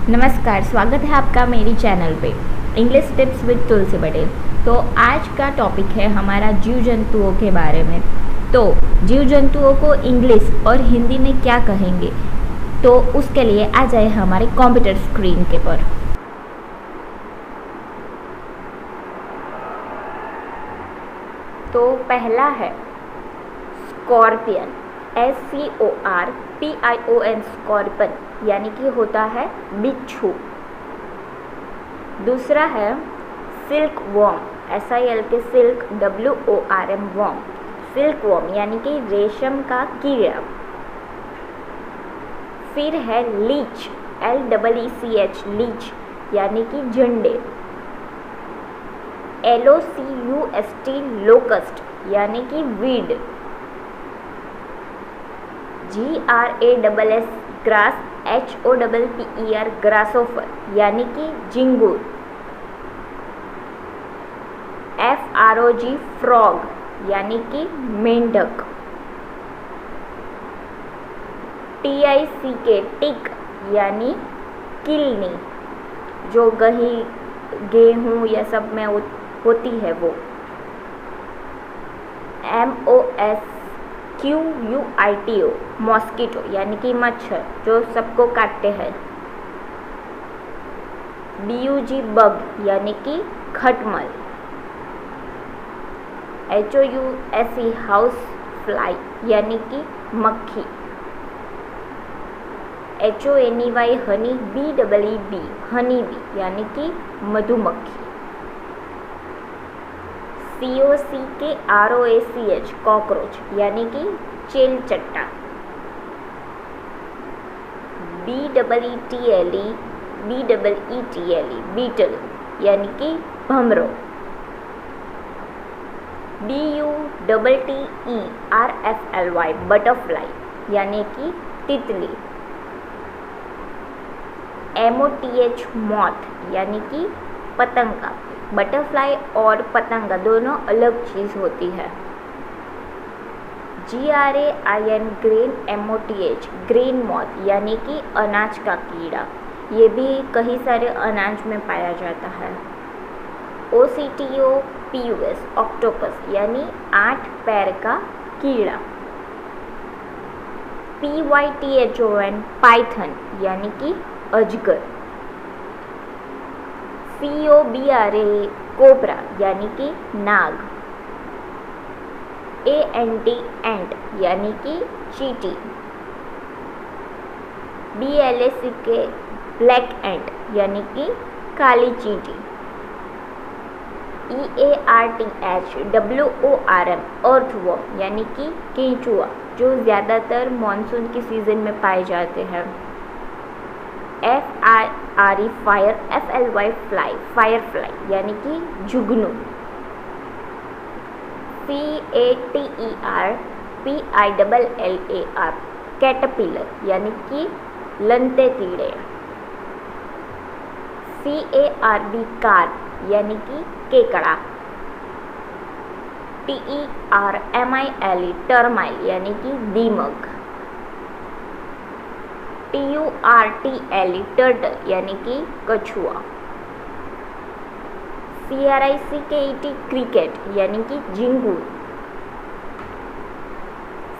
नमस्कार, स्वागत है आपका मेरी चैनल पे इंग्लिश टिप्स विद तुलसी पटेल। तो आज का टॉपिक है हमारा जीव जंतुओं के बारे में। तो जीव जंतुओं को इंग्लिश और हिंदी में क्या कहेंगे, तो उसके लिए आ जाए हमारे कंप्यूटर स्क्रीन के पर। तो पहला है स्कॉर्पियन, SCORPION, स्कॉर्पियन यानी कि होता है बिच्छू। दूसरा है silk worm, SILK silk WORM worm, silk worm यानी कि रेशम का कीड़ा। फिर है लीच, LEECH लीच यानी कि झंडे। LOCUST लोकस्ट यानी कि वीड। GRASS ग्रास, HOPPER ग्रासोफर यानी कि झिंगुर। FROG फ्रॉग यानी कि मेंढक। TICK टिक यानी किलनी, जो गेहूँ या सब में होती है वो। MOSQUITO मॉस्किटो यानी कि मच्छर, जो सबको काटते हैं। BUG बग यानी कि खटमल। HOUSE हाउस फ्लाई यानी कि मक्खी। HONEY Honey, BEEB honey bee यानी कि मधुमक्खी। COCKROACH कॉकरोच यानी कि चेलचट्टा। BEETLE बीटल यानी कि भमरो। BUTTERFLY बटरफ्लाई यानी कि तितली। MOTH मॉथ यानी कि पतंगा। बटरफ्लाई और पतंगा दोनों अलग चीज़ होती है। GRAIN grain, MOTH grain moth यानी कि अनाज का कीड़ा, ये भी कई सारे अनाज में पाया जाता है। OCTOPUS ऑक्टोपस यानी 8 पैर का कीड़ा। PYTHON पाइथन यानी कि अजगर। COBRA कोबरा यानी कि नाग। ANT एंट यानी कि चींटी। BLACK ब्लैक एंट यानी कि काली चींटी। EARTH WORM अर्थवॉर्म यानी कि केंचुआ, जो ज़्यादातर मानसून की सीज़न में पाए जाते हैं। FIRE fire, FLY fly fire fly यानी कि जुगनू। CATER PILLAR कैटरपिलर यानी कि लंते कीड़े। CARB कार्प यानी कि केकड़ा। TERMILE टर्माइल यानी कि दीमक। TURTLE टर्टल यानी कि कछुआ। CRICKET क्रिकेट यानी कि झिंगुर।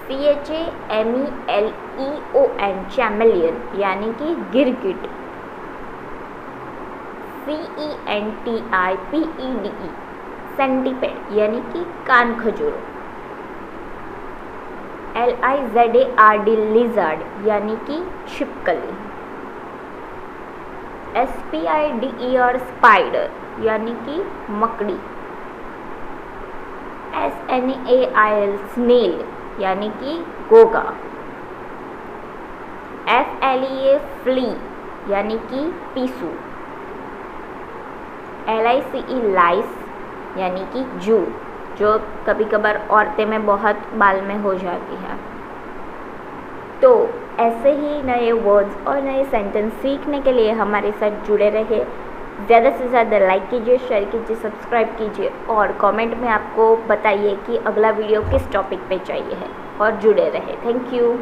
CHAMELEON चैमेलियन यानी कि गिरगिट। CENTIPEDE सेंटीपेड यानी कि कान खजूर। LIZARD लिजार्ड यानी कि छिपकली। SPIDER स्पाइडर यानी कि मकड़ी। SNAIL स्नेल यानी कि गोगा। FLEA फ्ली यानी कि पीसू। LICE लाइस यानी कि जू, जो कभी कभार औरतें में बहुत बाल में हो जाती है। तो ऐसे ही नए वर्ड्स और नए सेंटेंस सीखने के लिए हमारे साथ जुड़े रहे। ज़्यादा से ज़्यादा लाइक कीजिए, शेयर कीजिए, सब्सक्राइब कीजिए और कमेंट में आपको बताइए कि अगला वीडियो किस टॉपिक पे चाहिए है, और जुड़े रहे। Thank you.